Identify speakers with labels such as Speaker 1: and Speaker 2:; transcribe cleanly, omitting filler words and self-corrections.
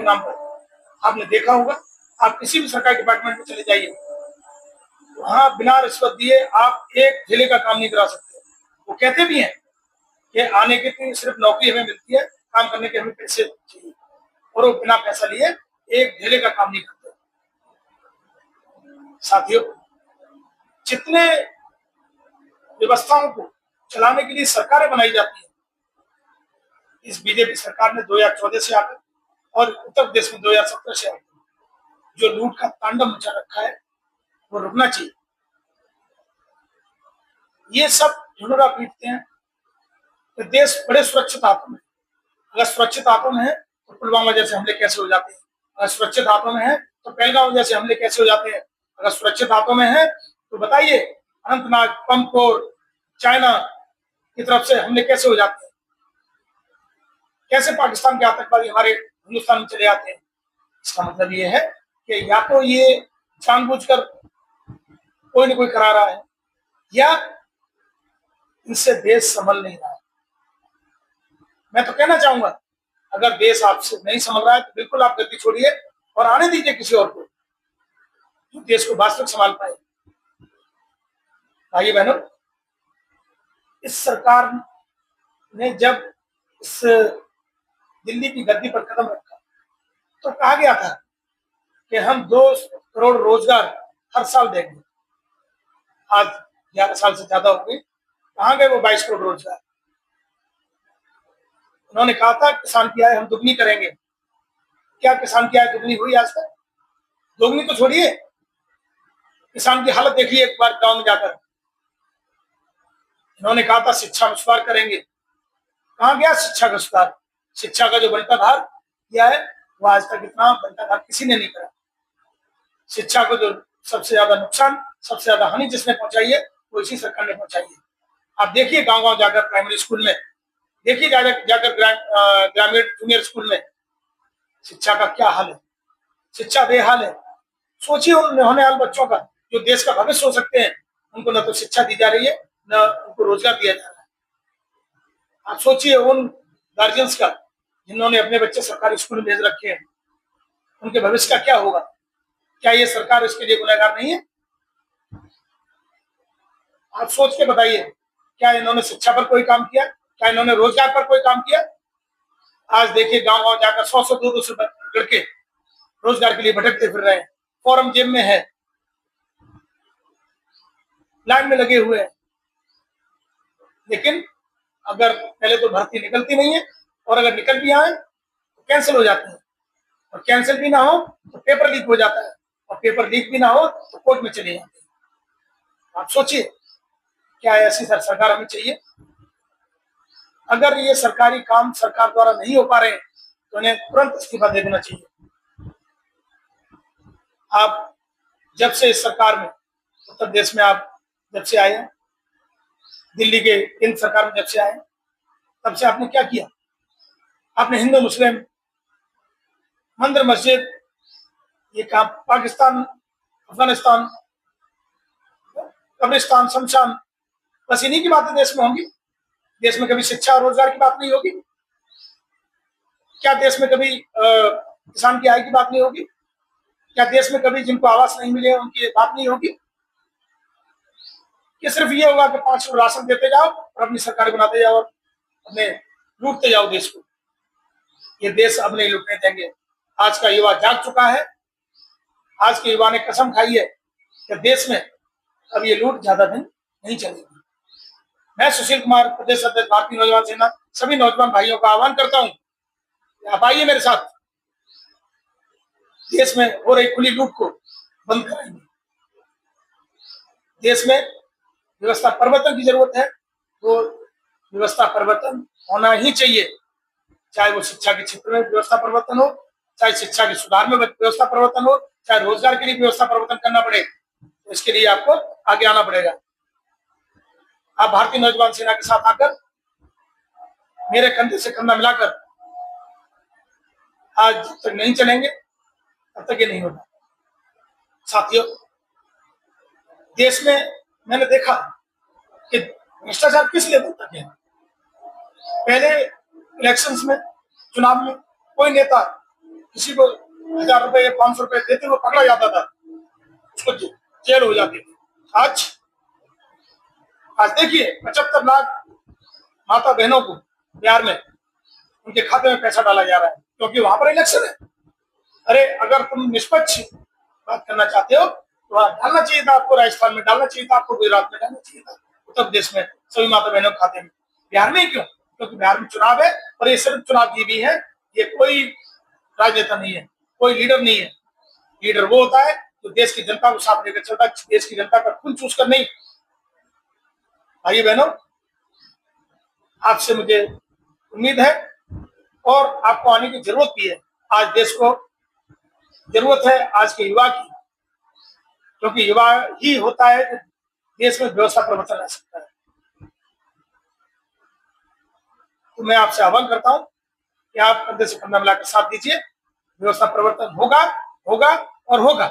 Speaker 1: नाम पर। आपने देखा होगा, आप किसी भी सरकारी डिपार्टमेंट में चले जाइए, वहां बिना रिश्वत दिए आप एक ढेले का काम नहीं करा सकते। वो कहते भी हैं कि आने की सिर्फ नौकरी हमें मिलती है, काम करने के हमें पैसे चाहिए, और वो बिना पैसा लिए एक ढेले का काम नहीं करते। साथियों, जितने व्यवस्थाओं को चलाने के लिए सरकारें बनाई जाती है, इस बीजेपी सरकार ने 2014 से आकर और उत्तर प्रदेश में 2017 से आकर जो लूट का तांडव मचा रखा है, वो रुकना चाहिए। ये सब ढिंढोरा पीटते हैं कि देश बड़े सुरक्षित हाथों में। अगर सुरक्षित हाथों में है तो पुलवामा जैसे हमले कैसे हो जाते हैं? अगर सुरक्षित हाथों में है तो पहलगांव जैसे हमले कैसे हो जाते हैं? अगर सुरक्षित हाथों में है तो बताइए, अनंतनाग, पम्पोर, चाइना की तरफ से हमले कैसे हो जाते हैं? कैसे पाकिस्तान के आतंकवादी हमारे हिंदुस्तान में चले आते हैं? इसका मतलब ये है कि या तो ये जानबूझकर कोई न कोई करा रहा है, या इनसे देश संभल नहीं रहा है। मैं तो कहना चाहूंगा, अगर देश आपसे नहीं संभल रहा है तो बिल्कुल आप गद्दी छोड़िए और आने दीजिए किसी और को जो देश को वास्तविक संभाल पाए। भाई बहनों, इस सरकार ने जब इस दिल्ली की गद्दी पर कदम रखा तो कहा गया था कि हम 2 करोड़ रोजगार हर साल देंगे। आज 11 साल से ज्यादा हो गए, कहां गए वो 22 करोड़ रोजगार? उन्होंने कहा था किसान की आय हम दुगनी करेंगे। क्या किसान की आय दुगनी हुई आज तक? दोगुनी तो छोड़िए, किसान की हालत देखिए एक बार गांव में जाकर। इन्होंने कहा था शिक्षा में सुधार करेंगे, कहां गया शिक्षा का सुधार? शिक्षा का जो बंटाधार किया है वो आज तक इतना बंटाधार किसी ने नहीं करा। शिक्षा को जो सबसे ज्यादा नुकसान, सबसे ज्यादा हानि जिसने पहुंचाई है वो इसी सरकार ने पहुंचाई है। आप देखिए गांव गांव जाकर प्राइमरी स्कूल में, देखिए जाकर ग्रामीण जूनियर स्कूल में शिक्षा का क्या हाल है। शिक्षा बेहाल है। सोचिए उन होने वाले बच्चों का जो देश का भविष्य हो सकते हैं, उनको न तो शिक्षा दी जा रही है, न उनको रोजगार दिया जा रहा है। आप सोचिए उन गार्जियंस का जिन्होंने अपने बच्चे सरकारी स्कूल में भेज रखे हैं, उनके भविष्य का क्या होगा? क्या ये सरकार इसके लिए गुनहगार नहीं है? आप सोच के बताइए, क्या इन्होंने शिक्षा पर कोई काम किया? क्या इन्होंने रोजगार पर कोई काम किया? आज देखिए गांव गांव जाकर 100 200 लड़के रोजगार के लिए भटकते फिर रहे हैं, फॉर्म जेब में है, लाइन में लगे हुए हैं। लेकिन अगर पहले तो भर्ती निकलती नहीं है, और अगर निकल भी आए तो कैंसिल हो जाती है, और कैंसिल भी ना हो तो पेपर लीक हो जाता है, और पेपर लीक भी ना हो तो कोर्ट में चले जाते हैं। आप सोचिए, क्या ऐसी सरकार हमें चाहिए? अगर ये सरकारी काम सरकार द्वारा नहीं हो पा रहे हैं तो उन्हें तुरंत इस्तीफा दे देना चाहिए। आप जब से इस सरकार में, उत्तर प्रदेश में आप जब से आए, दिल्ली के केंद्र सरकार में जब से आए, तब से आपने क्या किया? आपने हिंदू मुस्लिम, मंदिर मस्जिद, ये काम, पाकिस्तान, अफगानिस्तान, कब्रिस्तान, शमशान, बस इन्हीं की बातें देश में होंगी। देश में कभी शिक्षा और रोजगार की बात नहीं होगी? क्या देश में कभी किसान की आय की बात नहीं होगी? क्या देश में कभी जिनको आवास नहीं मिले उनकी बात नहीं होगी? कि सिर्फ ये होगा कि 5 किलो राशन देते जाओ और अपनी सरकार बनाते जाओ और अपने लूटते जाओ देश को? ये देश अब नहीं लूटने देंगे। आज का युवा जाग चुका है। आज के युवा ने कसम खाई है कि देश में अब ये लूट ज्यादा दिन नहीं चलेगी। मैं सुशील कुमार, प्रदेश अध्यक्ष भारतीय नौजवान सेना, सभी नौजवान भाइयों का आह्वान करता हूं, आप आइए मेरे साथ, देश में हो रही खुली लूट को बंद कराएंगे। देश में व्यवस्था परिवर्तन की जरूरत है, तो व्यवस्था परिवर्तन होना ही चाहिए। चाहे वो शिक्षा के क्षेत्र में व्यवस्था परिवर्तन हो, चाहे शिक्षा के सुधार में व्यवस्था परिवर्तन हो, चाहे रोजगार के लिए व्यवस्था परिवर्तन करना पड़े, तो इसके लिए आपको आगे आना पड़ेगा। आप भारतीय नौजवान सेना के साथ आकर मेरे कंधे से कंधा मिलाकर आज जब तक नहीं चलेंगे तब तक ये नहीं होगा। साथियों, देश में मैंने देखा कि भ्रष्टाचार किस लेवल तक है। पहले इलेक्शंस में, चुनाव में कोई नेता किसी को 1000 रुपए या 500 रुपए देते हुए पकड़ा जाता था, उसको जेल हो जाती थी। आज आज देखिए 75 लाख माता बहनों को बिहार में उनके खाते में पैसा डाला जा रहा है, क्योंकि वहां पर इलेक्शन है। अरे अगर तुम निष्पक्ष बात करना चाहते हो तो वहां डालना चाहिए था आपको, राजस्थान में डालना चाहिए था आपको, गुजरात में डालना चाहिए था, उत्तर प्रदेश में सभी माता बहनों के खाते में। बिहार में क्यों? क्योंकि बिहार में चुनाव है, और ये सिर्फ चुनाव की भी है, ये कोई राजनेता नहीं है, कोई लीडर नहीं है। लीडर वो होता है जो देश की जनता को साथ लेकर चलता है, देश की जनता का खून चूस कर नहीं। भाई बहनों, आपसे मुझे उम्मीद है और आपको आने की जरूरत भी है। आज देश को जरूरत है आज के युवा की, क्योंकि युवा ही होता है जो देश में व्यवस्था परिवर्तन ला सकता है। तो मैं आपसे आह्वान करता हूं कि आप कंधे से कंधा मिलाकर साथ दीजिए। व्यवस्था परिवर्तन होगा, होगा और होगा।